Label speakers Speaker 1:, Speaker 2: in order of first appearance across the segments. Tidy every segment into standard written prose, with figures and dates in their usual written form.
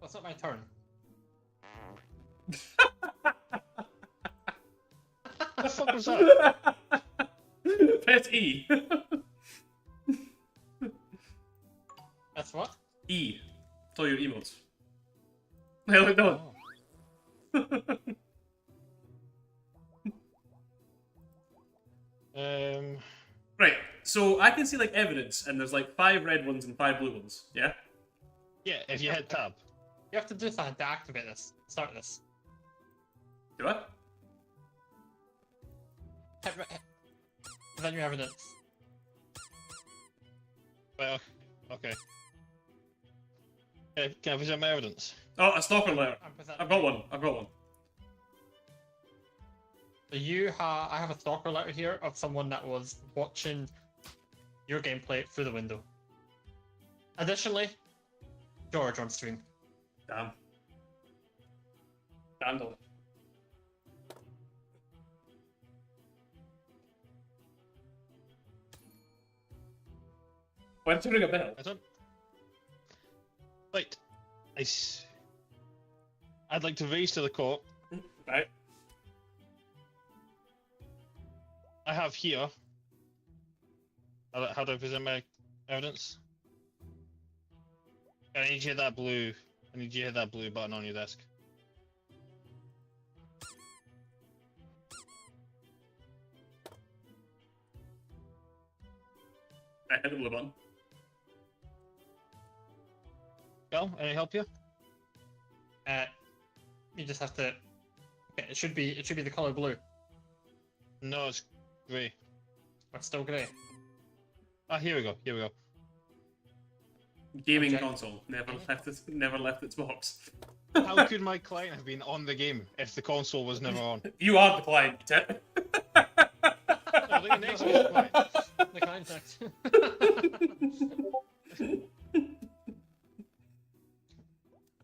Speaker 1: That's not my turn.
Speaker 2: What the fuck was that?
Speaker 3: Press E.
Speaker 1: That's what?
Speaker 3: E. It's all your emotes. Hell, it don't. Right, so I can see like evidence, and there's like 5 red ones and 5 blue ones, yeah?
Speaker 2: Yeah, if you hit tab.
Speaker 1: You have to do something to activate this. Start this.
Speaker 3: Do I?
Speaker 1: Then your evidence.
Speaker 2: Well, okay. Can I present my evidence?
Speaker 3: Oh, a stalker letter.
Speaker 1: I'm
Speaker 3: I've got one. I've got one.
Speaker 1: So I have a stalker letter here of someone that was watching your gameplay through the window. Additionally, George on stream.
Speaker 3: Damn. Handle it. Why did you ring a bell?
Speaker 2: I don't. Right. I'd like to raise to the court.
Speaker 3: Right.
Speaker 2: I have here. How do I present my evidence? I need you to hit that blue. I need you to hit that blue button on your desk.
Speaker 3: I hit the blue button.
Speaker 2: Gal, any help you?
Speaker 1: You just have to. Okay, it should be the color blue.
Speaker 2: No, it's grey.
Speaker 1: But still grey.
Speaker 2: Ah, here we go. Here we go.
Speaker 3: Gaming
Speaker 1: Object.
Speaker 3: console never left its box.
Speaker 2: How could my client have been on the game if the console was never on?
Speaker 3: You are the client, Ted.
Speaker 2: No, the next one's the client.
Speaker 1: The context.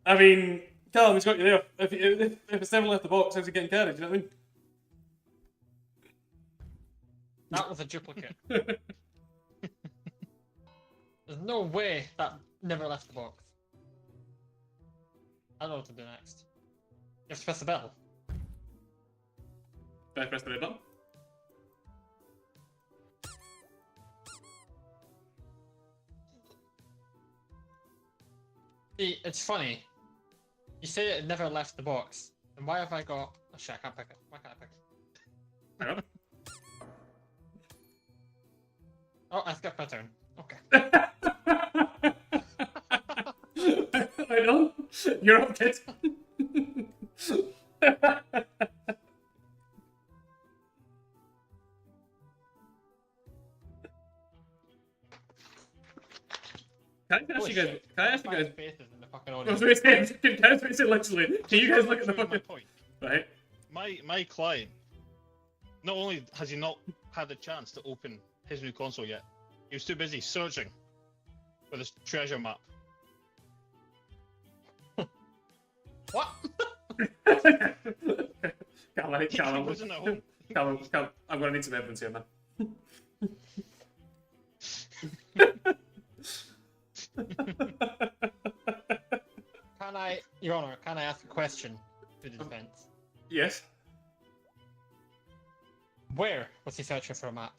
Speaker 3: I mean, Callum, he's got you there. If it's never left the box, how's it getting carried? You know what I mean?
Speaker 1: That was a duplicate. There's no way that never left the box. I don't know what to do next. You have to press the bell.
Speaker 3: Can I press the red button?
Speaker 1: See, it's funny. You say it never left the box. And why have I got... Oh shit, I can't pick it. Why can't I pick it?
Speaker 3: Hang on.
Speaker 1: Oh, I skipped my turn. Okay.
Speaker 3: I know. You're up, kid. Can I ask you guys?
Speaker 1: Faces in the fucking
Speaker 3: I was
Speaker 1: audience.
Speaker 3: going to say literally. Can you guys look at the
Speaker 2: My
Speaker 3: fucking
Speaker 2: point.
Speaker 3: right?
Speaker 2: My client, not only has he not had the chance to open his new console yet, he was too busy searching for this treasure map.
Speaker 1: What?
Speaker 3: Callum,
Speaker 2: wasn't at home.
Speaker 3: Callum, I'm going to need some evidence here, man.
Speaker 1: Your Honor, can I ask a question to the defense?
Speaker 3: Yes.
Speaker 1: Where was he searching for a map?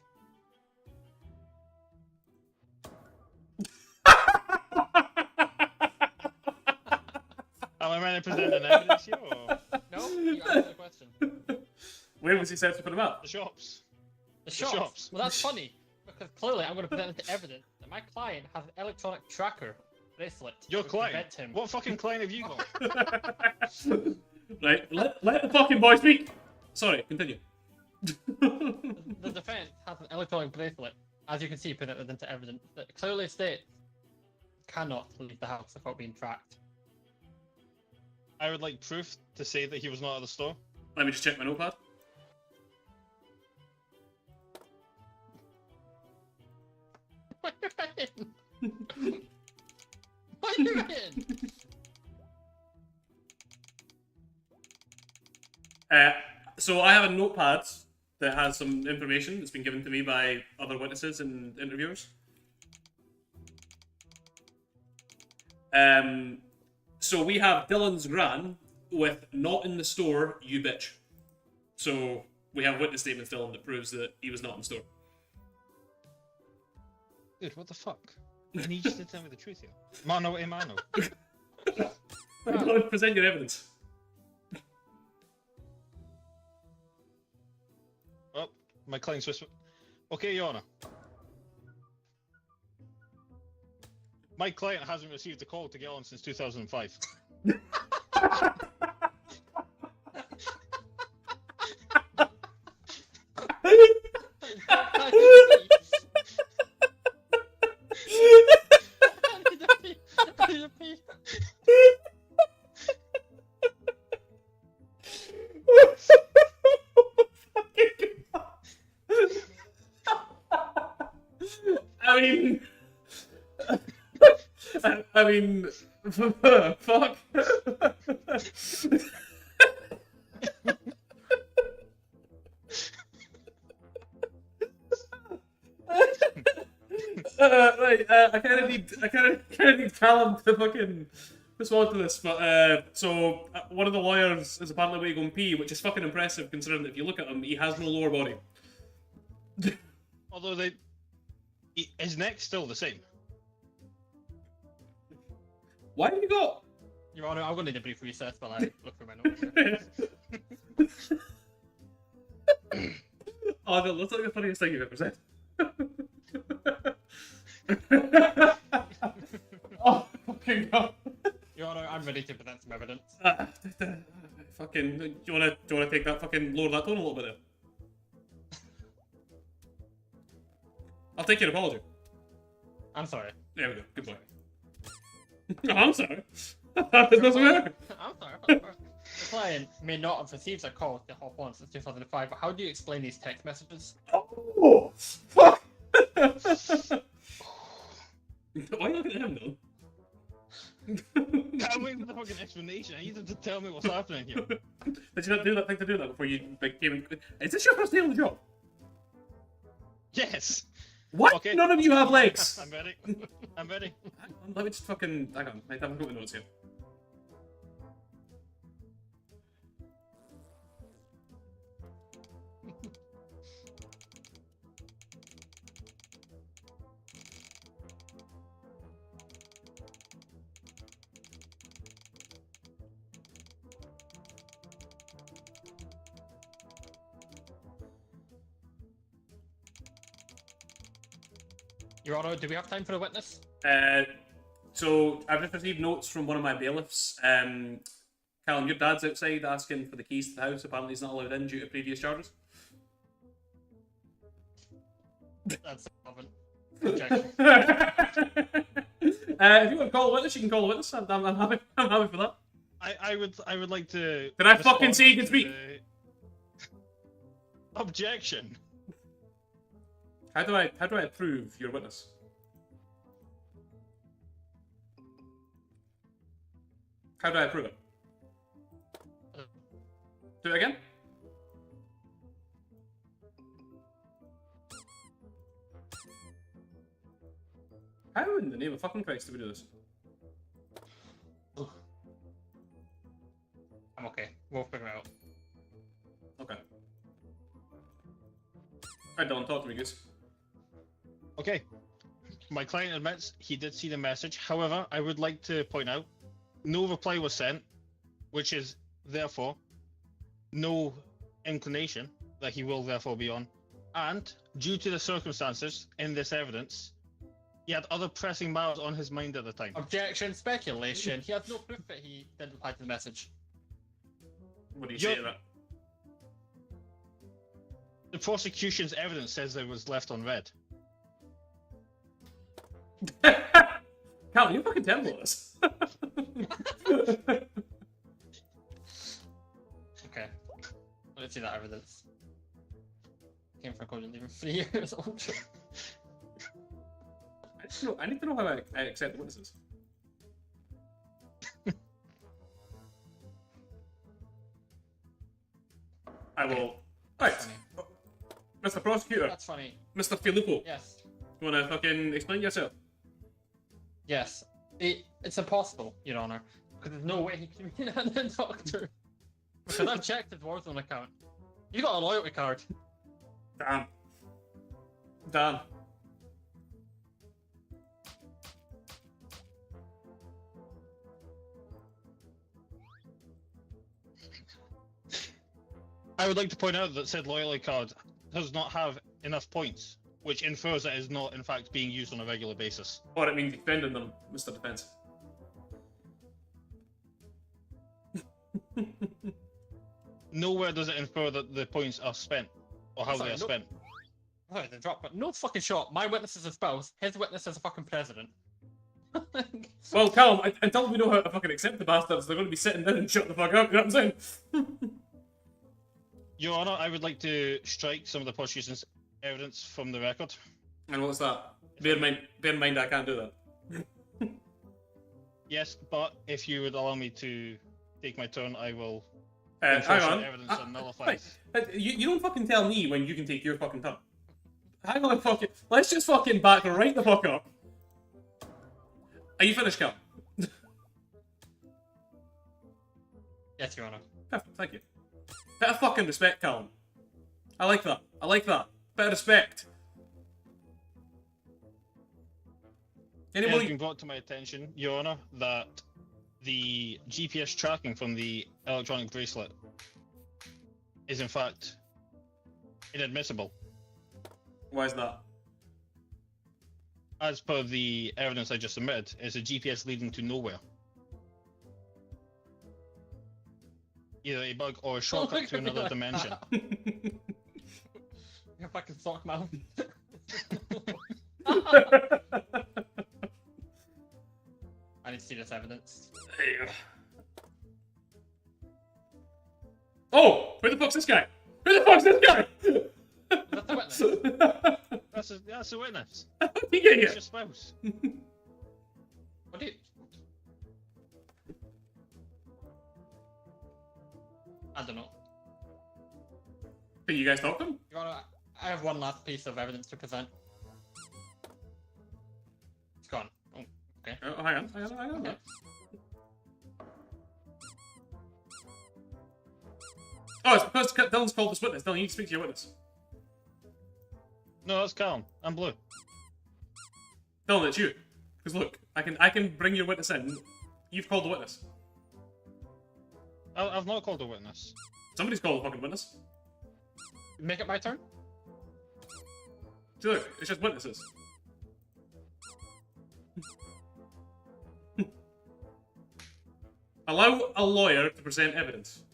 Speaker 2: Am I meant to present an evidence here, or
Speaker 1: No? You answered the question.
Speaker 3: Where was he searching for the map?
Speaker 2: the shops?
Speaker 1: The shops.
Speaker 2: shops.
Speaker 1: Well, that's funny, because clearly I'm going to present it to evidence that my client has an electronic tracker bracelet.
Speaker 2: Your
Speaker 1: which
Speaker 2: client?
Speaker 1: prevents him.
Speaker 2: What fucking client have you got?
Speaker 3: Right, let the fucking boy speak. Sorry, continue.
Speaker 1: The defense has an electronic bracelet, as you can see, put it into evidence that clearly states cannot leave the house without being tracked.
Speaker 2: I would like proof to say that he was not at the store.
Speaker 3: Let me just check my notepad.
Speaker 1: What are you in? What are you in?
Speaker 3: So I have a notepad that has some information that's been given to me by other witnesses and interviewers. So we have Dylan's gran with "not in the store, you bitch." So we have witness statements, Dylan, that proves that he was not in the store.
Speaker 2: Dude, what the fuck? And he just did tell me the truth here. Mano a mano.
Speaker 3: Present your evidence.
Speaker 2: Oh, my client's whisper. Okay, Your Honor. My client hasn't received a call to get on since 2005.
Speaker 3: I mean, fuck. Right, I kind of need Callum to fucking respond to this, but so one of the lawyers is apparently way to go and pee, which is fucking impressive considering that if you look at him, he has no lower body.
Speaker 2: Although his neck's still the same.
Speaker 3: Why have you got?
Speaker 1: Your Honor, I'm going to need a brief recess while I look for my notes.
Speaker 3: Oh, no, that's like the funniest thing you've ever said. Oh, fucking god.
Speaker 1: Your Honor, I'm ready to present some evidence.
Speaker 3: Fucking, do you wanna take that fucking lower that tone a little bit then? I'll take your apology.
Speaker 1: I'm sorry.
Speaker 3: There we go. Good boy. Oh, I'm sorry. It doesn't matter.
Speaker 1: I'm sorry. The client may not have received a call to hop on since 2005, but how do you explain these text messages?
Speaker 3: Oh, fuck! Why are you looking at him, though?
Speaker 2: Can't wait for the fucking explanation. I need them to tell me what's happening here.
Speaker 3: Did you not do that thing to do that before you like, came in? Is this your first day on the job?
Speaker 2: Yes!
Speaker 3: What?
Speaker 2: Okay.
Speaker 3: None of you have legs!
Speaker 2: I'm ready. I'm ready.
Speaker 3: Let me just fucking... Hang on, I haven't got the notes here.
Speaker 1: Your Honor, do we have time for a witness?
Speaker 3: So I've just received notes from one of my bailiffs. Callum, your dad's outside asking for the keys to the house. Apparently he's not allowed in due to previous charges.
Speaker 1: That's relevant. Objection.
Speaker 3: If you want to call a witness, you can call a witness. I'm happy. I'm happy for that.
Speaker 2: I would like to.
Speaker 3: Did I fucking say you can speak?
Speaker 2: Objection.
Speaker 3: How do I approve your witness? How do I approve it? Do it again? How in the name of fucking Christ do we do this?
Speaker 1: I'm okay. We'll figure it out.
Speaker 3: Okay. Alright, Dylan, talk to me, Goose.
Speaker 2: Okay. My client admits he did see the message. However, I would like to point out no reply was sent, which is therefore no inclination that he will therefore be on. And due to the circumstances in this evidence, he had other pressing matters on his mind at the time.
Speaker 1: Objection, speculation. He has no proof that he didn't reply to the message.
Speaker 3: What do you say to that?
Speaker 2: The prosecution's evidence says it was left unread.
Speaker 3: Cal, you fucking terrible at this.
Speaker 1: Okay. Let's see that evidence. Came from Code even 3 years old.
Speaker 3: I need to know how I accept the witnesses. I will. Right.
Speaker 1: Funny.
Speaker 3: Mr. Prosecutor,
Speaker 1: That's funny.
Speaker 3: Mr. Filippo,
Speaker 1: Yes.
Speaker 3: you wanna fucking explain yourself?
Speaker 1: Yes. It's impossible, Your Honor, because there's no way he can be a doctor. Because I've checked his Warzone account. You got a loyalty card.
Speaker 3: Damn. Damn.
Speaker 2: I would like to point out that said loyalty card does not have enough points, which infers that it is not, in fact, being used on a regular basis.
Speaker 3: Or it means defending them, Mr. Defense.
Speaker 2: Nowhere does it infer that the points are spent, or how
Speaker 1: Sorry,
Speaker 2: they are spent.
Speaker 1: Sorry, the drop, but no fucking shot. My witness is a spouse, his witness is a fucking president.
Speaker 3: Well, Callum, until we know how to fucking accept the bastards, they're going to be sitting down and shut the fuck up, you know what I'm saying?
Speaker 2: Your Honour, I would like to strike some of the prosecution's evidence from the record.
Speaker 3: And what's that? Bear in mind I can't do that.
Speaker 2: Yes, but if you would allow me to take my turn, I will
Speaker 3: Hang
Speaker 2: ensure some
Speaker 3: on.
Speaker 2: evidence that nullifies.
Speaker 3: You don't fucking tell me when you can take your fucking turn. Hang on, fucking. Let's just fucking back right the fuck up. Are you finished, Cal?
Speaker 1: Yes, Your Honour.
Speaker 3: Perfect, thank you. Bit of fucking respect, Callum. I like that. I like that. Bit of respect.
Speaker 2: It has
Speaker 3: Anybody?
Speaker 2: been brought to my attention, Your Honour, that the GPS tracking from the electronic bracelet is in fact inadmissible.
Speaker 3: Why is that?
Speaker 2: As per the evidence I just submitted, it's a GPS leading to nowhere. Either a bug or a shortcut to another dimension.
Speaker 1: You fucking sock mouth. I need to see this evidence.
Speaker 3: There you go. Oh! Who the fuck's this guy? Who the fuck's this guy?
Speaker 1: That's the witness.
Speaker 2: That's a witness.
Speaker 3: How did he get
Speaker 2: It's
Speaker 3: here?
Speaker 2: your spouse.
Speaker 1: What do you... I don't know.
Speaker 3: Can you guys talk to him?
Speaker 1: Your Honour, I have one last piece of evidence to present. It's gone. Oh, okay.
Speaker 3: Oh, hang on.
Speaker 1: Okay.
Speaker 3: Oh, it's because Dylan's called this witness. Dylan, you need to speak to your witness.
Speaker 2: No, that's calm. I'm blue.
Speaker 3: Dylan, it's you. Because look, I can bring your witness in. You've called the witness.
Speaker 2: I've not called a witness.
Speaker 3: Somebody's called the fucking witness.
Speaker 1: Make it my turn?
Speaker 3: See, look, it's just witnesses. Allow a lawyer to present evidence.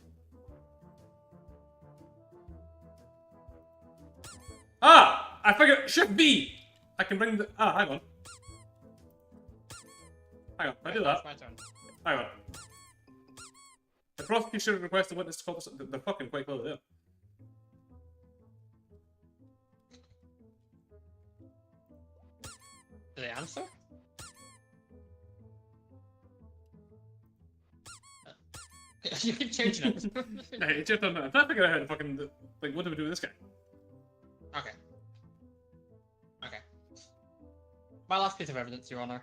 Speaker 3: Ah! I figured Shift B! I can bring the... Ah, hang on. Hang on, I do that.
Speaker 1: It's my turn.
Speaker 3: Hang on. The prosecution requests the witness to call this... They're fucking quite clearly there.
Speaker 1: Do they answer? You keep changing it.
Speaker 3: Hey, it's your turn now. I'm trying to figure out how to fucking... Like, what do we do with this guy?
Speaker 1: Okay. Okay. My last piece of evidence, Your Honour,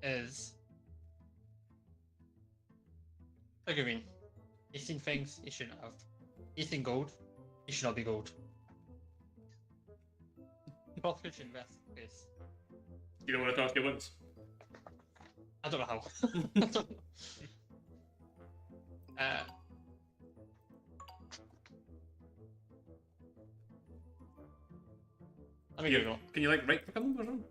Speaker 1: is... Figurine. He's seen things he shouldn't have. He's seen gold. He should not be gold. Prosecution investigates.
Speaker 3: You don't want to talk to your witness?
Speaker 1: I don't know how. Let me Google.
Speaker 3: Can you, like, right click on them or something?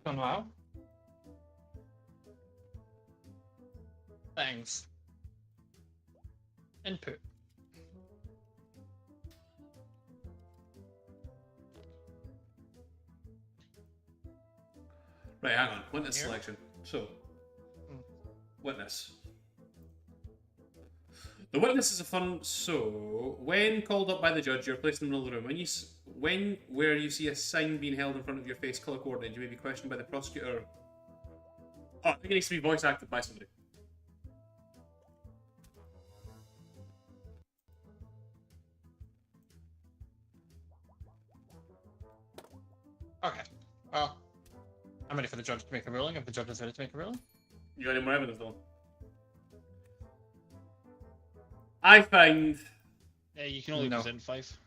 Speaker 1: Don't know how. Settings. Input.
Speaker 3: Right, hang on. Witness
Speaker 1: Here.
Speaker 3: selection. So, witness. The witness is a fun. So, when called up by the judge, you're placed in the middle of the room. Where you see a sign being held in front of your face, color coordinated, you may be questioned by the prosecutor. Oh, I think it needs to be voice acted by somebody.
Speaker 1: Okay. Well, I'm ready for the judge to make a ruling. If the judge is ready to make a ruling.
Speaker 3: You got any more evidence, though? I find.
Speaker 2: Yeah, you can only
Speaker 1: No.
Speaker 2: present 5.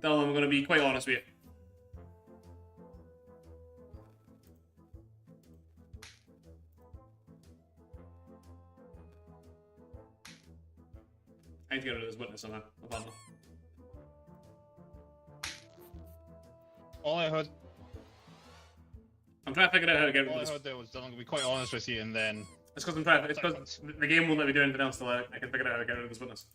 Speaker 3: Dylan, I'm going to be quite honest with you. I need to get rid of this witness somehow, apparently.
Speaker 2: All I heard,
Speaker 3: I'm trying to figure out how to get rid
Speaker 2: all
Speaker 3: of
Speaker 2: I
Speaker 3: this.
Speaker 2: heard there was, Dylan, to be quite honest with you, and then...
Speaker 3: It's because I'm trying. It's because the game won't let me do anything else till I can figure out how to get rid of this witness.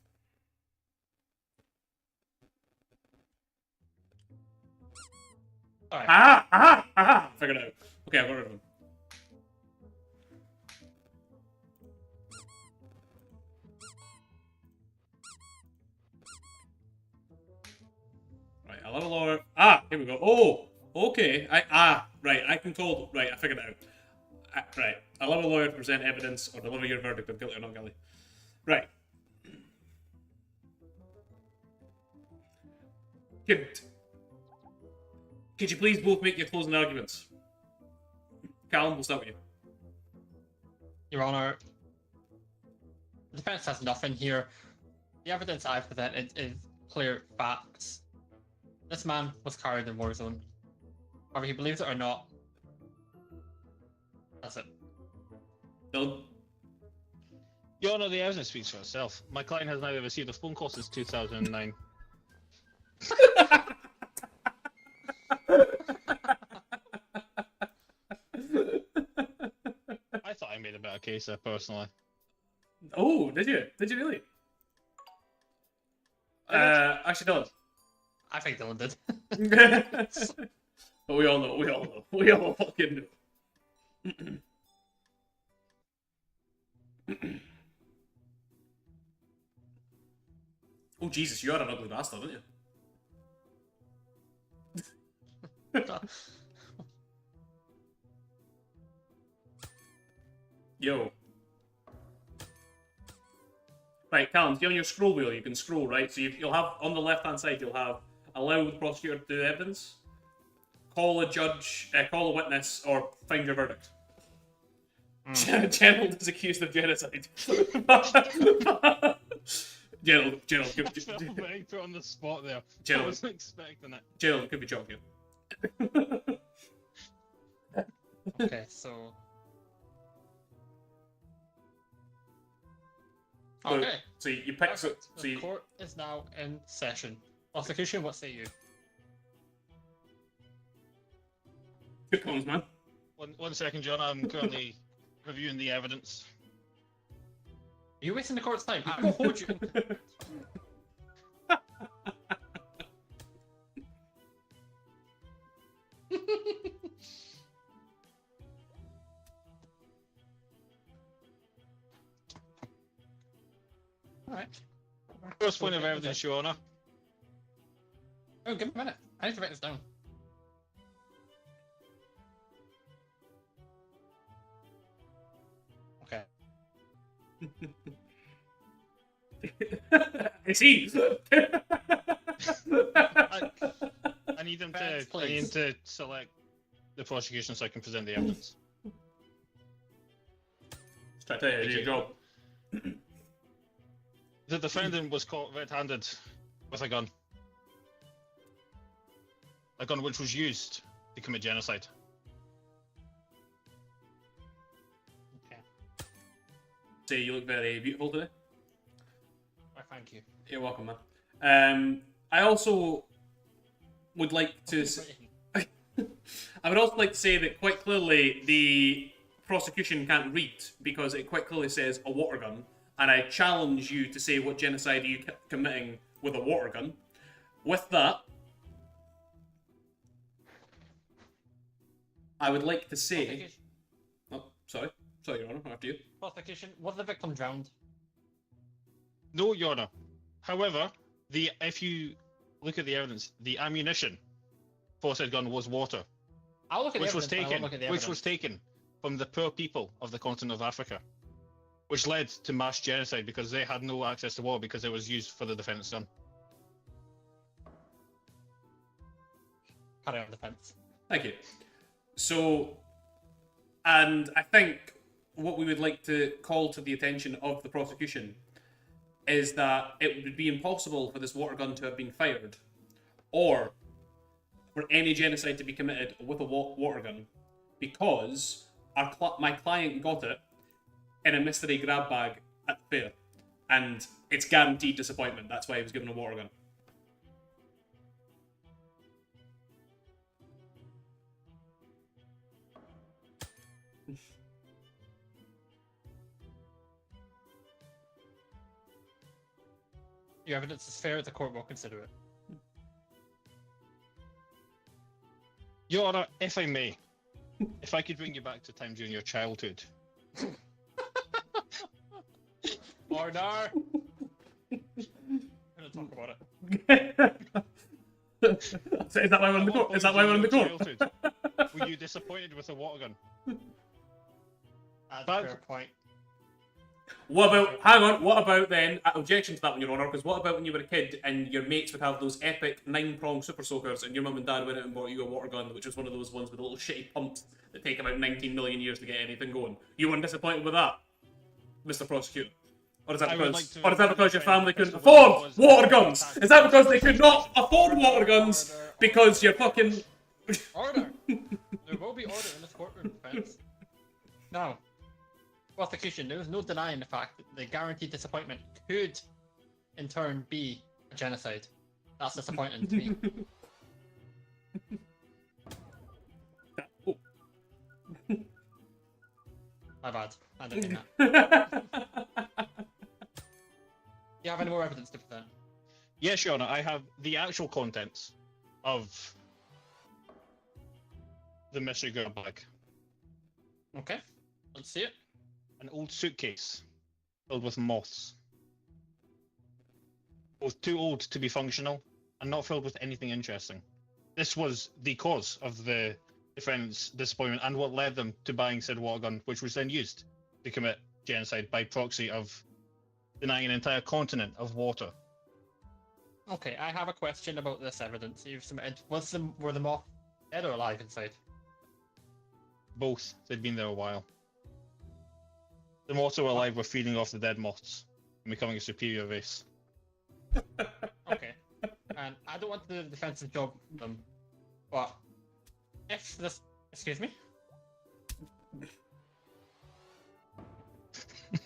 Speaker 1: Alright.
Speaker 3: Aha! Aha! Aha! Figured it out. Okay, I've got rid of him. Right, a little lower. Ah, here we go. Oh, okay. Right. I can call. Right, I figured it out. Right, allow a lawyer to present evidence or deliver your verdict of guilty or not guilty. Right. Could you please both make your closing arguments? Callum, we'll start with you.
Speaker 1: Your Honor, the defense has nothing here. The evidence I presented is clear facts. This man was carried in Warzone. Whether he believes it or not, that's it.
Speaker 3: Dylan?
Speaker 2: Your Honour, the evidence speaks for itself. My client has neither received a phone call since 2009. I thought I made a better case there, personally.
Speaker 3: Oh, did you? Did you really? Actually, Dylan.
Speaker 1: I think Dylan did.
Speaker 3: But we all know. We all know. We all fucking know. Oh Jesus, you are an ugly bastard, aren't you? Yo. Right, Callum, see on your scroll wheel, you can scroll, right? So you'll have, on the left-hand side, you'll have allow the prosecutor to do the evidence, call a judge, call a witness, or find your verdict. Gerald is accused of genocide. Gerald,
Speaker 2: I felt very put on the spot there.
Speaker 3: Gerald.
Speaker 2: I wasn't expecting it.
Speaker 3: Gerald, could be chalky.
Speaker 1: Okay, so... Okay.
Speaker 3: So you pick. So
Speaker 1: The
Speaker 3: you.
Speaker 1: court is now in session. Prosecution, what say you?
Speaker 3: Good comments, man.
Speaker 2: One second, John. I'm currently reviewing the evidence.
Speaker 1: Are you wasting the court's time? I will hold you. Alright.
Speaker 2: First point of evidence, Your Honour.
Speaker 1: Oh, give me a minute. I need to write this down. Okay.
Speaker 3: I see.
Speaker 2: I need them
Speaker 1: Friends,
Speaker 2: to. I need to select the prosecution so I can present the evidence.
Speaker 3: Just try to tell you, do your job.
Speaker 2: The defendant was caught red-handed with a gun. A gun which was used to commit genocide.
Speaker 1: Okay.
Speaker 3: Say you look very beautiful today.
Speaker 1: Well, thank you.
Speaker 3: You're welcome, man. I also would like to. I would also like to say that quite clearly the prosecution can't read because it quite clearly says a water gun, and I challenge you to say what genocide are you committing with a water gun. With that, I would like to say. Oh, sorry, Your Honour. After you.
Speaker 1: Prosecution, was the victim drowned?
Speaker 2: No, Your Honour. However, if you look at the evidence, the ammunition for said gun was water,
Speaker 1: I'll look at the
Speaker 2: which was
Speaker 1: evidence, but I won't
Speaker 2: taken,
Speaker 1: look at the
Speaker 2: which
Speaker 1: evidence.
Speaker 2: was taken from the poor people of the continent of Africa. which led to mass genocide because they had no access to water because it was used for the defense done.
Speaker 1: Carry on defense.
Speaker 3: Thank you. So, and I think what we would like to call to the attention of the prosecution is that it would be impossible for this water gun to have been fired, or for any genocide to be committed with a water gun, because my client got it in a mystery grab bag at the fair, and it's guaranteed disappointment. That's why he was given a water gun.
Speaker 1: Your evidence is fair, the court will consider it.
Speaker 2: Your Honor, if I may, if I could bring you back to time during your childhood.
Speaker 1: Order! I'm gonna talk about it.
Speaker 3: So is that why we're in the court? Is that why we're in the court?
Speaker 2: Childhood, were you disappointed with a water gun?
Speaker 1: That's a fair point.
Speaker 3: What about, hang on, what about then, objection to that one, Your Honour, because what about when you were a kid and your mates would have those epic 9-prong super soakers and your mum and dad went out and bought you a water gun, which was one of those ones with little shitty pumps that take about 19 million years to get anything going? You weren't disappointed with that, Mr. Prosecutor? Or is that because your family couldn't afford water guns? Is that because they could not afford water guns because you're fucking...
Speaker 1: Order! There will be order in this courtroom, defense. Now, prosecution, there is no denying the fact that the guaranteed disappointment could, in turn, be a genocide. That's disappointing to me.
Speaker 3: Oh.
Speaker 1: My bad. I didn't mean that. Do you have any more evidence to present?
Speaker 2: Yes, Your Honor, I have the actual contents of the mystery grab bag.
Speaker 1: Okay, let's see it.
Speaker 2: An old suitcase filled with moths. Both too old to be functional and not filled with anything interesting. This was the cause of the defendant's disappointment and what led them to buying said water gun, which was then used to commit genocide by proxy of denying an entire continent of water.
Speaker 1: Okay, I have a question about this evidence you've submitted. Were the moths dead or alive inside?
Speaker 2: Both. They'd been there a while. The moths who were alive were feeding off the dead moths and becoming a superior race.
Speaker 1: Okay. And I don't want the defensive job of them, but if this... Excuse me?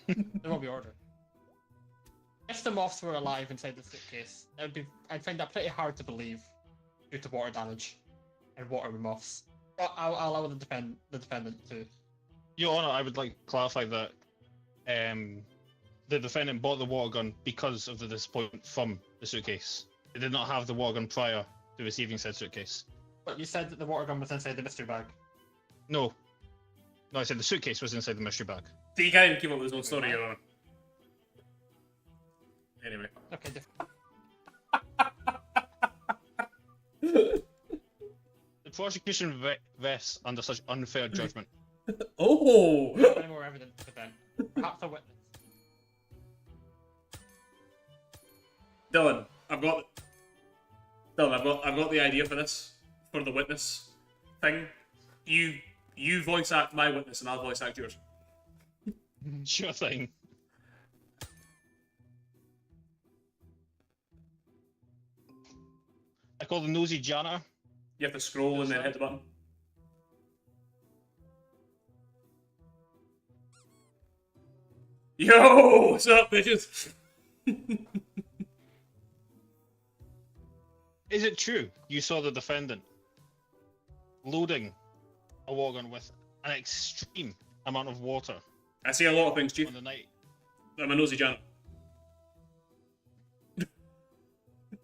Speaker 1: There will be order. If the moths were alive inside the suitcase, I'd find that pretty hard to believe due to water damage and water with moths. But I'll allow the defendant to...
Speaker 2: Your Honor, I would like to clarify that the defendant bought the water gun because of the disappointment from the suitcase. They did not have the water gun prior to receiving said suitcase.
Speaker 1: But you said that the water gun was inside the mystery bag.
Speaker 2: No. No, I said the suitcase was inside the mystery bag.
Speaker 3: So you can't even keep up with his own story, Your Honour. Anyway.
Speaker 1: Okay,
Speaker 2: The prosecution rests under such unfair judgment.
Speaker 3: Oh!
Speaker 1: any more evidence to then? Perhaps a witness.
Speaker 3: Dylan, I've got the idea for this, for the witness thing. You voice act my witness and I'll voice act yours.
Speaker 2: Sure thing. I call the nosy janitor.
Speaker 3: You have to scroll and then hit the button. Yo, what's up, bitches?
Speaker 2: Is it true you saw the defendant loading a water gun with an extreme amount of water
Speaker 3: I see a lot of things, Chief.
Speaker 2: on the night?
Speaker 3: I'm a nosy janitor.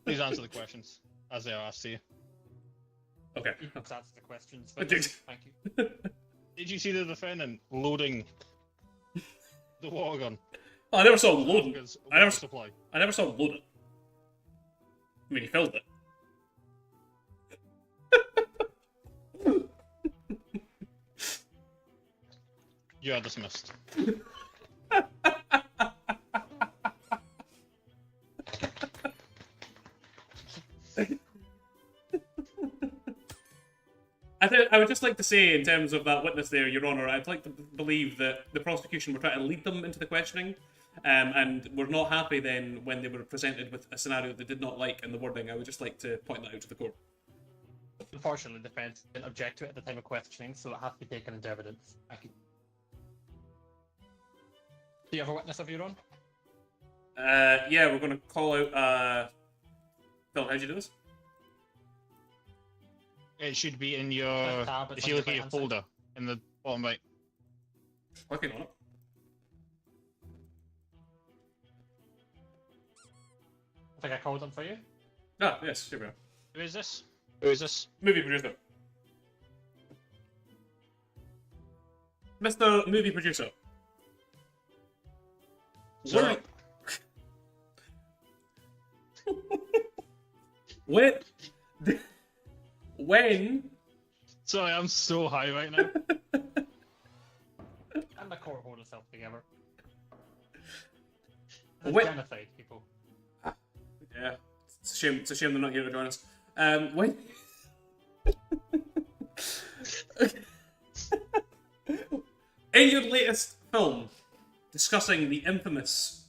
Speaker 2: Please answer the questions as they are asked to you.
Speaker 3: Okay.
Speaker 1: Let's answer the questions.
Speaker 3: I did.
Speaker 1: Thank you.
Speaker 2: Did you see the defendant loading the water gun?
Speaker 3: I never saw him loading.
Speaker 2: Because
Speaker 3: I never-
Speaker 2: water supply.
Speaker 3: I never saw him load it. I mean, he filled it.
Speaker 2: You are dismissed.
Speaker 3: I would just like to say, in terms of that witness there, Your Honour, I'd like to believe that the prosecution were trying to lead them into the questioning, and were not happy then when they were presented with a scenario they did not like in the wording. I would just like to point that out to the court.
Speaker 1: Unfortunately, the defence didn't object to it at the time of questioning, so it has to be taken into evidence. Thank you. Do you have a witness of your own?
Speaker 3: Yeah, we're going to call out... Phil, how'd you do this?
Speaker 2: It should be in your...
Speaker 1: tab,
Speaker 2: if you look at your folder, in the bottom right.
Speaker 3: Working on it.
Speaker 1: I think I called them for you.
Speaker 3: Ah, yes, here we are.
Speaker 2: Who is this? Who is this?
Speaker 3: Movie producer. Mr. Movie Producer.
Speaker 2: Sorry.
Speaker 3: When?
Speaker 2: Sorry, I'm so high right now.
Speaker 1: And the court hold itself together.
Speaker 3: When?
Speaker 1: Genocide, people.
Speaker 3: Yeah, it's a shame they're not here to join us. When? In your latest film, discussing the infamous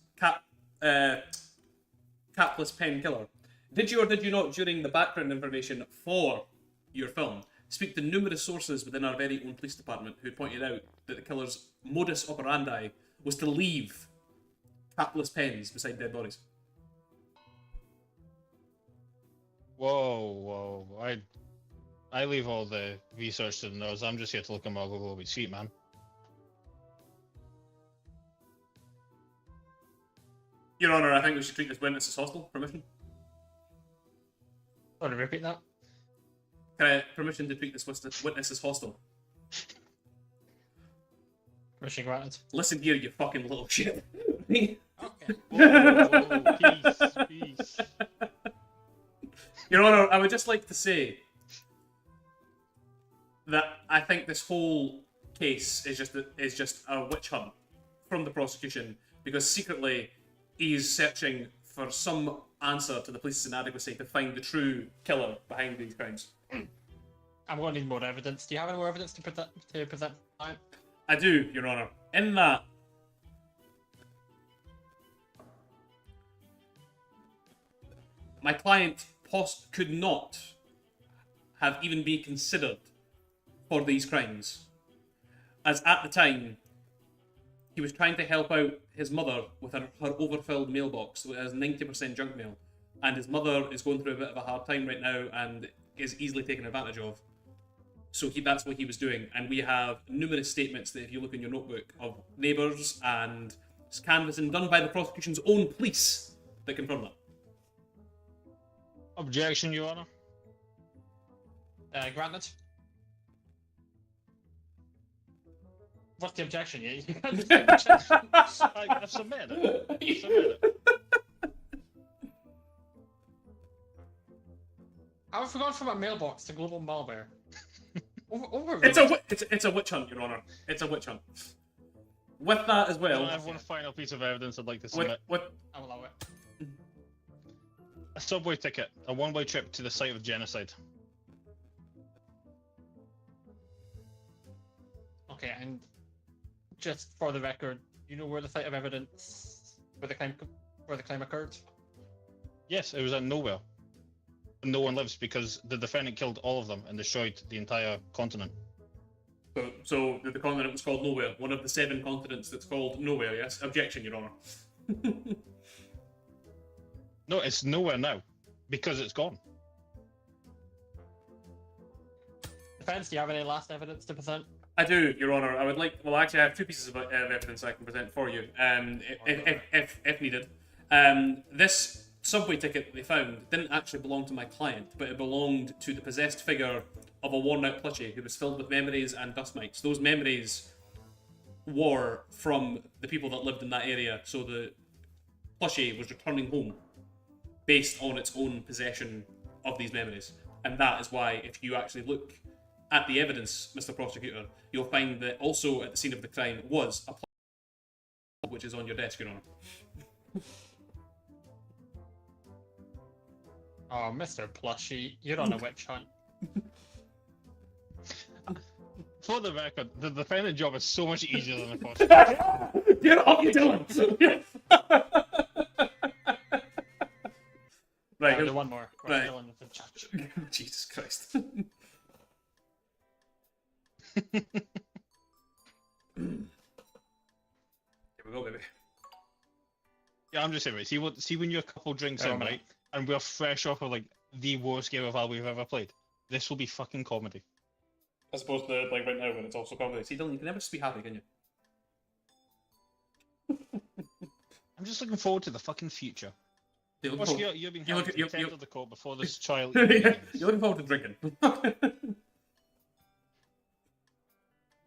Speaker 3: capless pen killer, did you or did you not, during the background information for your film, speak to numerous sources within our very own police department who pointed out that the killer's modus operandi was to leave capless pens beside dead bodies?
Speaker 2: Whoa. I leave all the research to the nerds. I'm just here to look at my Google sheet, man.
Speaker 3: Your Honour, I think we should treat this witness as hostile. Permission?
Speaker 1: Sorry, repeat that.
Speaker 3: Can I have permission to treat this witness as hostile?
Speaker 1: Permission granted.
Speaker 3: Listen here, you fucking little shit.
Speaker 1: Okay.
Speaker 2: Whoa, peace.
Speaker 3: Your Honour, I would just like to say that I think this whole case is just a witch hunt from the prosecution, because secretly he's searching for some answer to the police's inadequacy to find the true killer behind these crimes.
Speaker 1: I'm going to need more evidence. Do you have any more evidence to present?
Speaker 3: I do, Your Honour. In that, my client could not have even been considered for these crimes, as at the time he was trying to help out his mother with her overfilled mailbox that has 90% junk mail, and his mother is going through a bit of a hard time right now and is easily taken advantage of. So that's what he was doing, and we have numerous statements that if you look in your notebook of neighbours and canvassing done by the prosecution's own police that confirm that.
Speaker 2: Objection, Your Honour.
Speaker 1: Granted. What's the objection? You can't
Speaker 2: I've submitted it.
Speaker 1: How have we gone from a mailbox to global malware?
Speaker 3: It's a witch hunt, Your Honour. It's a witch hunt. With that as well.
Speaker 2: I have one final piece of evidence I'd like to submit.
Speaker 1: I'll allow it.
Speaker 2: A subway ticket, a one-way trip to the site of genocide.
Speaker 1: Okay, and just for the record, you know where the site of evidence where the crime occurred?
Speaker 2: Yes, it was at nowhere. No one lives because the defendant killed all of them and destroyed the entire continent.
Speaker 3: So the continent was called Nowhere, one of the 7 continents that's called Nowhere, yes? Objection, Your Honour.
Speaker 2: No, it's nowhere now because it's gone.
Speaker 1: Defense, do you have any last evidence to present?
Speaker 3: I do, Your Honour. I would like... Well, actually, I have 2 pieces of evidence I can present for you, if needed. This subway ticket that they found didn't actually belong to my client, but it belonged to the possessed figure of a worn-out plushie who was filled with memories and dust mites. Those memories were from the people that lived in that area, so the plushie was returning home based on its own possession of these memories. And that is why, if you actually look at the evidence, Mr. Prosecutor, you'll find that also at the scene of the crime was a plushie which is on your desk, Your Honour.
Speaker 1: Oh, Mr. Plushy, you're on a witch hunt.
Speaker 2: For the record, the defendant job is so much easier than the first.
Speaker 3: Get off, you Dylan! Right,
Speaker 1: Do one more.
Speaker 3: Right.
Speaker 1: Dylan with the judge.
Speaker 3: Jesus Christ. Here we go, baby.
Speaker 2: Yeah, I'm just saying, right? See when you're a couple drinks in, right? And we're fresh off of like the worst game of Al we've ever played. This will be fucking comedy.
Speaker 3: As opposed to like right now when it's also comedy. See, Dylan, you can never just be happy, can you?
Speaker 2: I'm just looking forward to the fucking future.
Speaker 3: You're
Speaker 2: Plus,
Speaker 3: looking
Speaker 2: you're being
Speaker 3: you
Speaker 2: held
Speaker 3: look-
Speaker 2: to
Speaker 3: you-
Speaker 2: contempt
Speaker 3: you-
Speaker 2: of the court before this trial.
Speaker 3: yeah,
Speaker 2: begins.
Speaker 3: you're looking forward to drinking.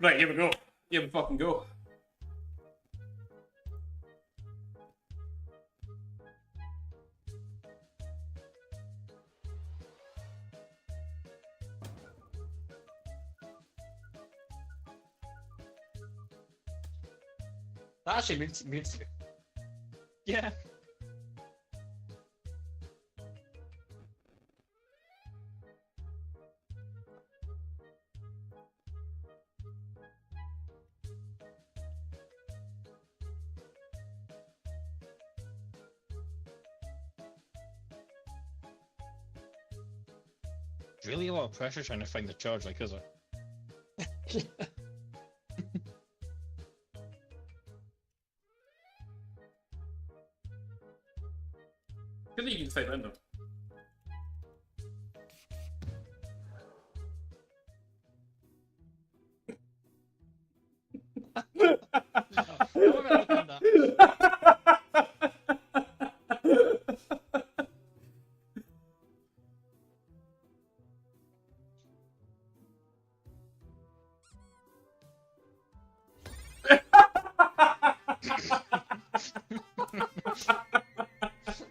Speaker 3: Right, here we go. Here we fucking go.
Speaker 1: That actually mutes you.
Speaker 2: Yeah. Really a lot of pressure trying to find the charge, like, is it?
Speaker 3: Good that you can stay random.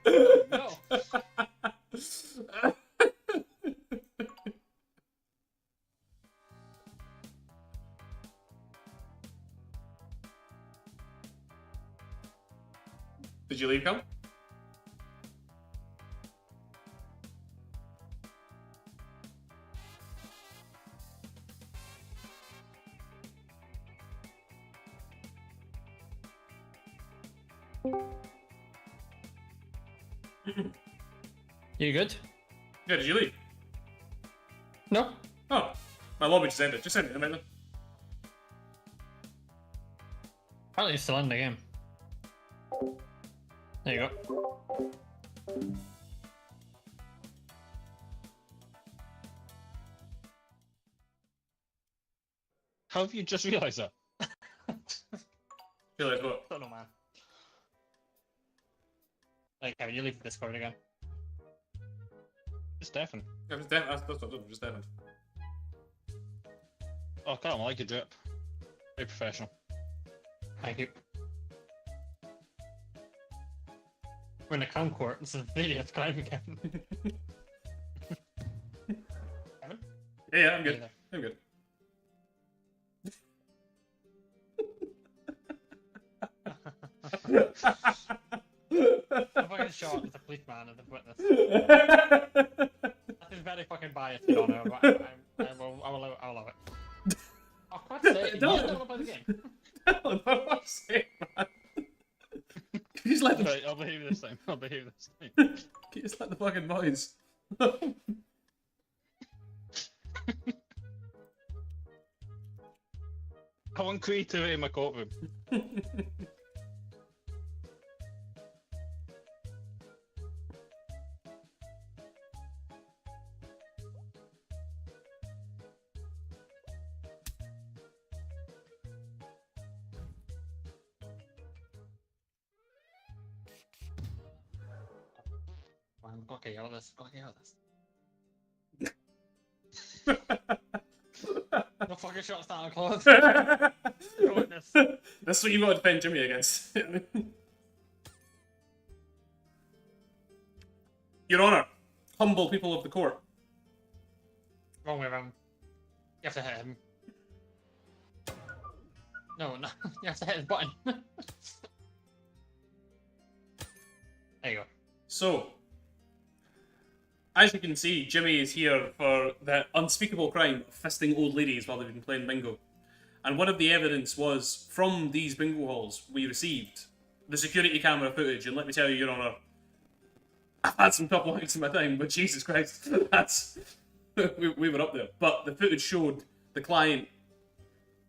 Speaker 1: No.
Speaker 3: Did you leave, Cal?
Speaker 1: You good?
Speaker 3: Yeah, did you leave?
Speaker 1: No.
Speaker 3: Oh, my lobby just ended. Just end it a minute.
Speaker 1: Apparently you're still in the game. There you go.
Speaker 2: How have you just realised that?
Speaker 3: Realize what?
Speaker 1: Don't know, man. Like, Kevin, you leave the Discord again.
Speaker 2: It's Stefan.
Speaker 3: Yeah, just that's what I'm just deafened.
Speaker 2: Oh, come on, I like your drip. Very professional.
Speaker 1: Thank you. We're in a crown court. This is a video of climbing, Kevin. Kevin?
Speaker 3: Yeah, I'm good.
Speaker 1: Either.
Speaker 3: I'm good.
Speaker 1: I'm fucking shot as a policeman and a witness. That is very fucking biased, you don't know, but I will allow it. Oh, God's sake, you don't want to play the game.
Speaker 3: What I'm saying, man. Can you just let the
Speaker 2: Right, I'll behave this time. I'll behave this time.
Speaker 3: can you just let the fucking boys?
Speaker 2: I want creativity in my courtroom.
Speaker 1: I'm gonna get yell at this. Go yell at this. No fucking shot Santa Claus. You're a witness.
Speaker 3: That's what you got to defend Jimmy against. Your Honor, humble people of the court.
Speaker 1: Wrong way around. You have to hit him. No, no. You have to hit his button. There you go.
Speaker 3: So, As you can see, Jimmy is here for the unspeakable crime of fisting old ladies while they've been playing bingo. And one of the evidence was, from these bingo halls, we received the security camera footage. And let me tell you, Your Honour, I've had some top lines in my time, but Jesus Christ, that's... we were up there. But the footage showed the client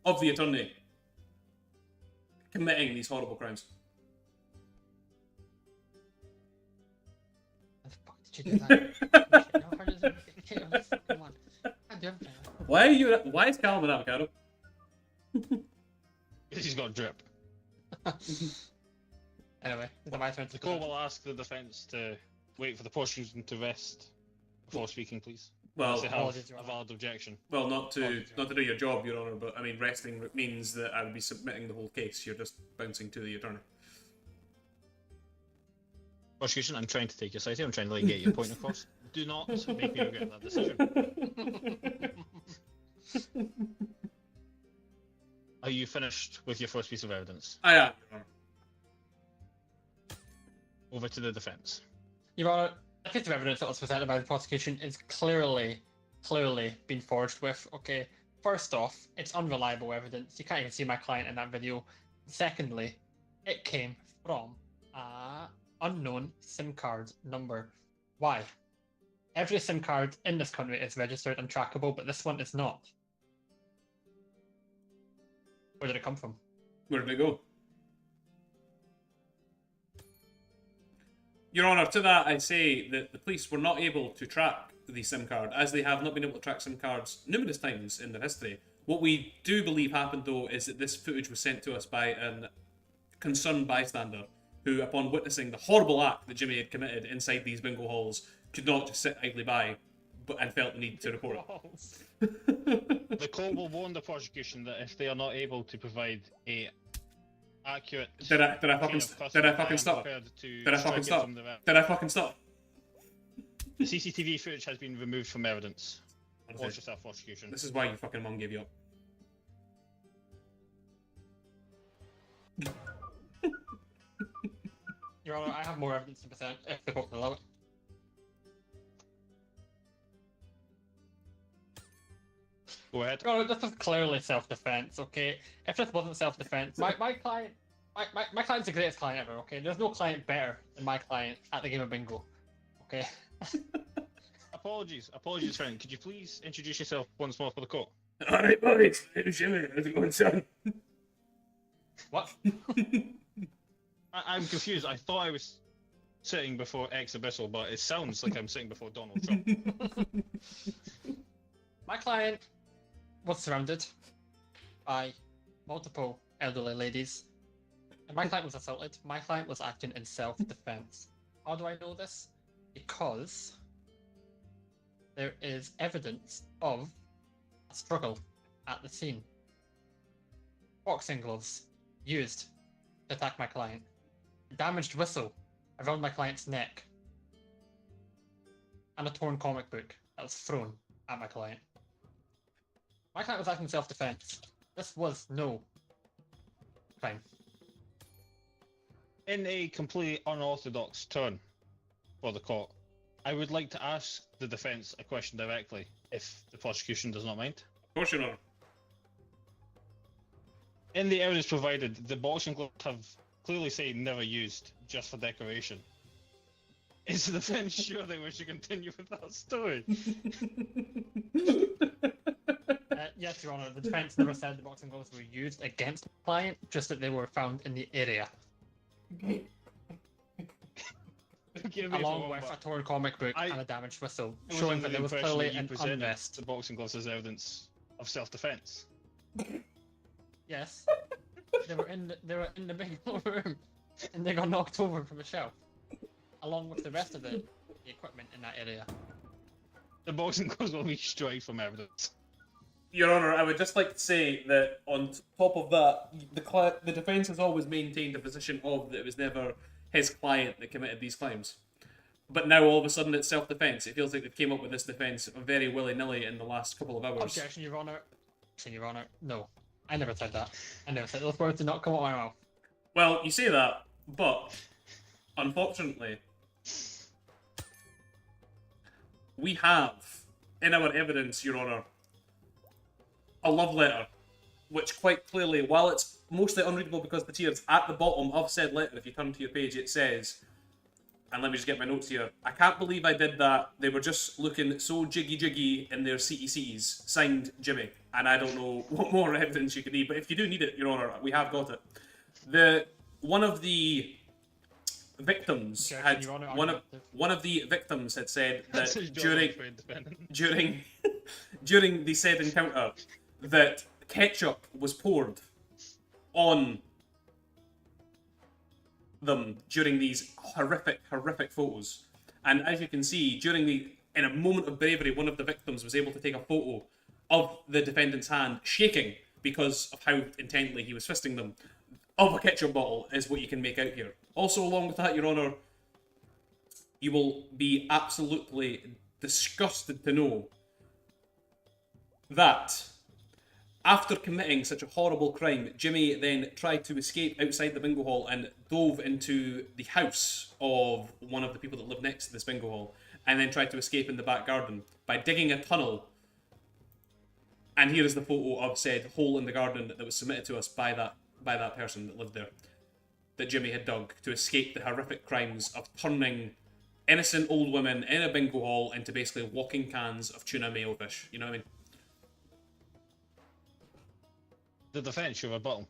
Speaker 3: of the attorney committing these horrible crimes.
Speaker 1: How the fuck did you do that? How hard is it? Come on. Can't do everything.
Speaker 3: Why is Callum an avocado?
Speaker 2: Because he's got drip.
Speaker 1: Anyway, is it my turn to
Speaker 2: The court will ask the defence to wait for the prosecution to rest before speaking, please.
Speaker 3: Well,
Speaker 2: Unless they have
Speaker 1: apologies, Your
Speaker 2: a
Speaker 1: Honour.
Speaker 2: valid objection.
Speaker 3: Well, not to do your job, Your Honour, but I mean, resting means that I would be submitting the whole case. You're just bouncing to the attorney.
Speaker 2: Prosecution, I'm trying to take your side here. I'm trying to get your point across. Do not make me regret that decision. Are you finished with your first piece of evidence?
Speaker 3: I am, Your Honour.
Speaker 2: Over to the defence.
Speaker 1: Your Honour, the piece of evidence that was presented by the prosecution is clearly been forged with. Okay, first off, it's unreliable evidence. You can't even see my client in that video. Secondly, it came from an unknown SIM card number. Why? Every SIM card in this country is registered and trackable, but this one is not. Where did it come from?
Speaker 3: Where did it go? Your Honour, to that I say that the police were not able to track the SIM card, as they have not been able to track SIM cards numerous times in their history. What we do believe happened, though, is that this footage was sent to us by a concerned bystander who, upon witnessing the horrible act that Jimmy had committed inside these bingo halls, could not just sit idly by and felt the need to report it.
Speaker 2: The court will warn the prosecution that if they are not able to provide a accurate...
Speaker 3: Did I fucking stop? Did I fucking stop? Did I fucking stop?
Speaker 2: The CCTV footage has been removed from evidence. Watch yourself, prosecution.
Speaker 3: This is why your fucking mum gave you up.
Speaker 1: Your Honour, I have more evidence to present if the court will allow it.
Speaker 2: Go ahead.
Speaker 1: Your Honour, this was clearly self-defense, okay? If this wasn't self-defense, my client... My client's the greatest client ever, okay? There's no client better than my client at the game of bingo, okay?
Speaker 2: Apologies, friend. Could you please introduce yourself once more for the court?
Speaker 3: Alright, boys. Jimmy, how's it going, son?
Speaker 1: What?
Speaker 2: I'm confused. I thought I was sitting before Exhibition, but it sounds like I'm sitting before Donald Trump.
Speaker 1: My client was surrounded by multiple elderly ladies, and my client was assaulted. My client was acting in self-defense. How do I know this? Because there is evidence of a struggle at the scene. Boxing gloves used to attack my client. A damaged whistle around my client's neck. And a torn comic book that was thrown at my client. My client was acting in self-defense. This was no crime.
Speaker 2: In a completely unorthodox turn for the court, I would like to ask the defence a question directly, if the prosecution does not mind.
Speaker 3: Of course, Your Honour.
Speaker 2: In the evidence provided, the boxing gloves have clearly say never used, just for decoration. Is the defence sure they wish to continue with that story?
Speaker 1: Yes, Your Honour, the defence never said the boxing gloves were used against the client, just that they were found in the area. Along with a torn comic book and a damaged whistle, showing that there was clearly an unrest.
Speaker 2: The boxing gloves as evidence of self-defense.
Speaker 1: Yes, they were in the big room, and they got knocked over from a shelf, along with the rest of the equipment in that area.
Speaker 2: The boxing gloves will be straight from evidence.
Speaker 3: Your Honour, I would just like to say that on top of that, the defence has always maintained a position of that it was never his client that committed these crimes. But now all of a sudden it's self-defence. It feels like they've came up with this defence very willy-nilly in the last couple of hours.
Speaker 1: Objection, Your Honour. Your Honour. No, I never said that. I never said those words did not come out of my mouth.
Speaker 3: Well, you say that, but unfortunately, we have in our evidence, Your Honour, a love letter, which quite clearly, while it's mostly unreadable because of the tears, at the bottom of said letter, if you turn to your page, it says, and let me just get my notes here, I can't believe I did that. They were just looking so jiggy in their CECs. Signed, Jimmy. And I don't know what more evidence you could need, but if you do need it, Your Honour, we have got it. One of the victims had one of the victims had said that during the said encounter that ketchup was poured on them during these horrific photos. And as you can see, in a moment of bravery, one of the victims was able to take a photo of the defendant's hand shaking because of how intently he was fisting them. Of a ketchup bottle is what you can make out here. Also, along with that, Your Honour, you will be absolutely disgusted to know that after committing such a horrible crime, Jimmy then tried to escape outside the bingo hall and dove into the house of one of the people that live next to this bingo hall, and then tried to escape in the back garden by digging a tunnel. And here is the photo of said hole in the garden that was submitted to us by that person that lived there, that Jimmy had dug to escape the horrific crimes of turning innocent old women in a bingo hall into basically walking cans of tuna mayo fish. You know what I mean?
Speaker 2: The defense, your rebuttal.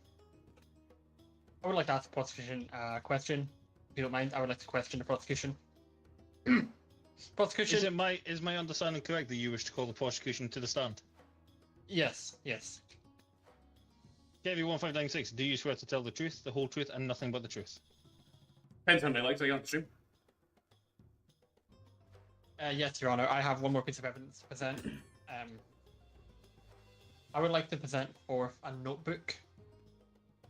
Speaker 1: I would like to ask the prosecution a question. If you don't mind, I would like to question the prosecution. Prosecution.
Speaker 2: Is my understanding correct that you wish to call the prosecution to the stand?
Speaker 1: Yes.
Speaker 2: KV1596, do you swear to tell the truth, the whole truth, and nothing but the truth?
Speaker 3: Depends on my likes, I get on the stream.
Speaker 1: Yes, Your Honour. I have one more piece of evidence to present. I would like to present forth a notebook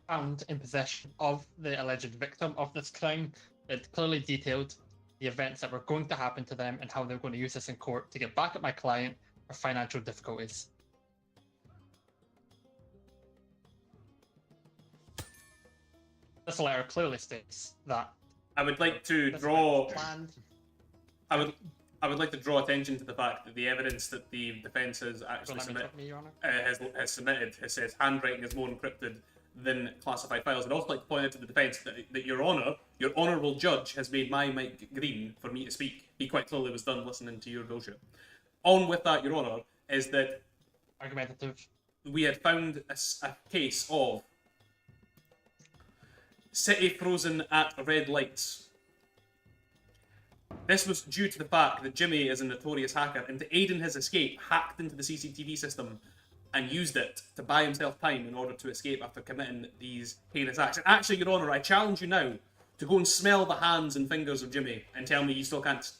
Speaker 1: found in possession of the alleged victim of this crime. It clearly detailed the events that were going to happen to them and how they were going to use this in court to get back at my client for financial difficulties. This letter clearly states that
Speaker 3: I would like to draw. I would like to draw attention to the fact that the evidence that the defence has actually submitted has said handwriting is more encrypted than classified files. I'd also like to point out to the defence that Your Honourable Judge, has made my mic green for me to speak. He quite clearly was done listening to your bullshit. On with that, Your Honour, is that
Speaker 1: argumentative.
Speaker 3: We had found a case of city frozen at red lights. This was due to the fact that Jimmy is a notorious hacker, and to aid in his escape, hacked into the CCTV system and used it to buy himself time in order to escape after committing these heinous acts. And actually, Your Honour, I challenge you now to go and smell the hands and fingers of Jimmy and tell me you still can't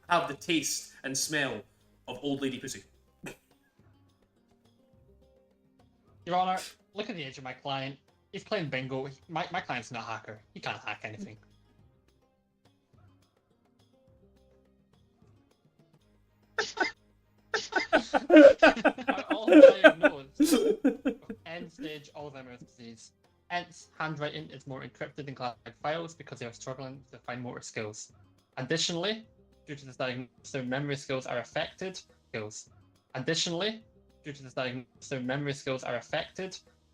Speaker 3: have the taste and smell of old lady pussy.
Speaker 1: Your Honour, look at the age of my client. He's playing bingo. My client's not a hacker. He can't hack anything. All diagnosed with end-stage Alzheimer's disease. Hence, handwriting is more encrypted than classified files because they are struggling to find motor skills. Additionally, due to this diagnosis, their memory skills are affected.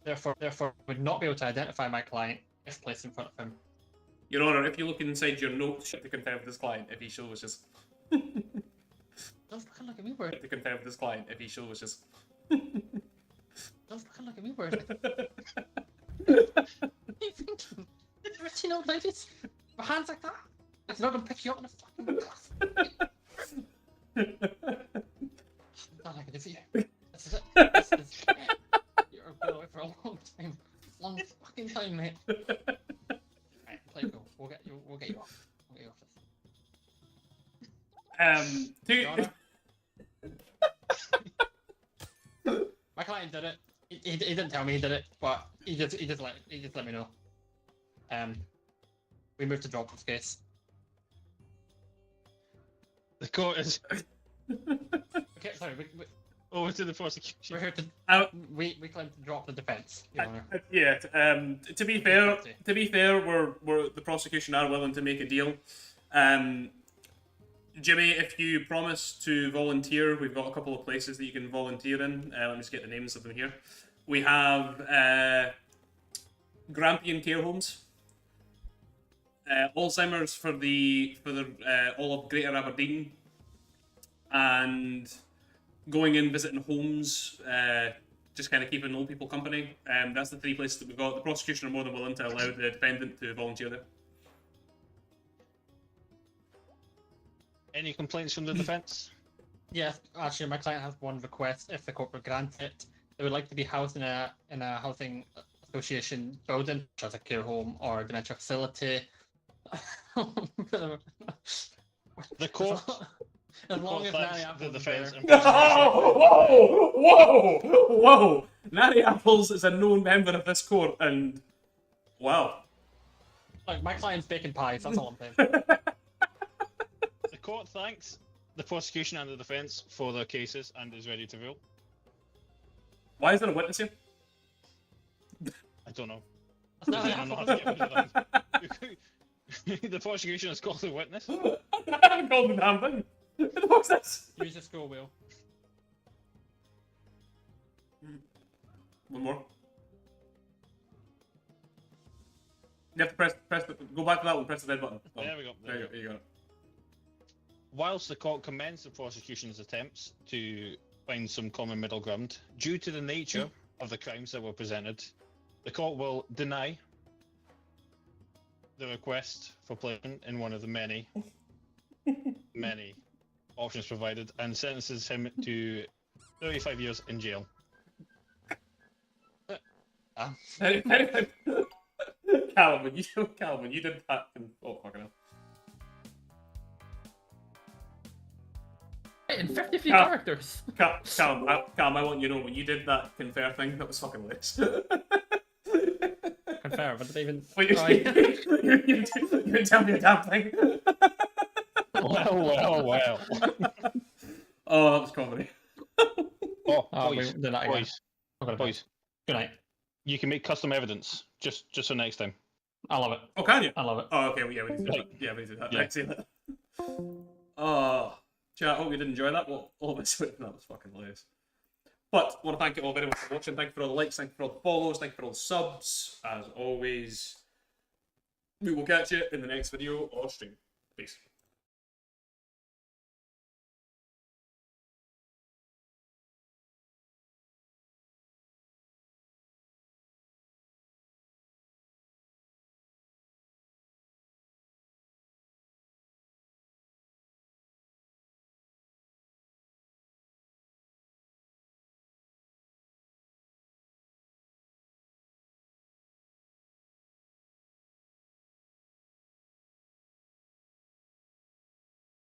Speaker 1: Therefore, would not be able to identify my client if placed in front of him.
Speaker 3: Your Honour, if you look inside your notes to confirm with this client, if he so wishes.
Speaker 1: Don't fucking look at me weird.
Speaker 3: To confirm with this client, if he so wishes.
Speaker 1: Don't fucking look at me weird. What are you thinking? 13 old ladies with hands like that? It's not gonna pick you up in a fucking class. That's all I can do for you. This is it. This is it. You're been away for a long time. Long fucking time, mate. Right, play cool. We'll get you off. We'll get you off this. My client did it. He didn't tell me he did it, but he just let me know. We moved to drop this case.
Speaker 2: The court is
Speaker 1: Okay, sorry.
Speaker 2: over to the prosecution.
Speaker 1: We're here to. We claim to drop the defence.
Speaker 3: Yeah. To be fair, we're the prosecution are willing to make a deal. Jimmy, if you promise to volunteer, we've got a couple of places that you can volunteer in. Let me just get the names of them here. We have Grampian Care Homes, Alzheimer's for the all of Greater Aberdeen, and going in visiting homes, just kind of keeping old people company. That's the 3 places that we've got. The prosecution are more than willing to allow the defendant to volunteer there.
Speaker 2: Any complaints from the defence?
Speaker 1: Yes, actually, my client has one request. If the court would grant it, they would like to be housed in a housing association building, such as a care home or a dementia facility.
Speaker 2: The court.
Speaker 1: As long as Nanny
Speaker 2: the
Speaker 1: Apple's
Speaker 2: defence.
Speaker 1: there.
Speaker 3: Whoa! Nanny Apples is a known member of this court, and wow.
Speaker 1: Like, my client's baking pies. That's all I'm saying.
Speaker 2: The court thanks the prosecution and the defence for their cases and is ready to rule.
Speaker 3: Why is there a witness here?
Speaker 2: I don't know.
Speaker 1: That's not
Speaker 2: I don't know how to get rid of them. The prosecution has called a witness.
Speaker 3: I haven't called the damn thing. What the fuck's this?
Speaker 1: Use the scroll wheel.
Speaker 3: One more. You have to press go back to that one, press the red button. Oh,
Speaker 2: There we go.
Speaker 3: There you go, you got it.
Speaker 2: Whilst the court commends the prosecution's attempts to find some common middle ground, due to the nature of the crimes that were presented, the court will deny the request for placement in one of the many options provided and sentences him to 35 years in jail.
Speaker 3: Callum, when you did that, oh fucking hell.
Speaker 4: In 53 characters.
Speaker 3: Callum, I want you to know, when you did that confer thing, that was fucking hilarious.
Speaker 1: Confer, but they even.
Speaker 3: Wait, you didn't tell me a damn thing.
Speaker 2: Well.
Speaker 3: Oh, that was comedy.
Speaker 2: Oh,
Speaker 1: we did that again.
Speaker 2: boys,
Speaker 1: Good night.
Speaker 2: you can make custom evidence just for next time.
Speaker 1: I love it.
Speaker 3: Oh, can you?
Speaker 1: I love it.
Speaker 3: Oh, okay, well, yeah, we need to do that. Yeah, we need to do that.
Speaker 2: Yeah.
Speaker 3: Right, see that. Oh, chat, I hope you did enjoy that. Well, all of us, that was fucking hilarious. But I want to thank you all very much for watching. Thank you for all the likes, thank you for all the follows, thank you for all the subs. As always, we will catch you in the next video or stream. Peace.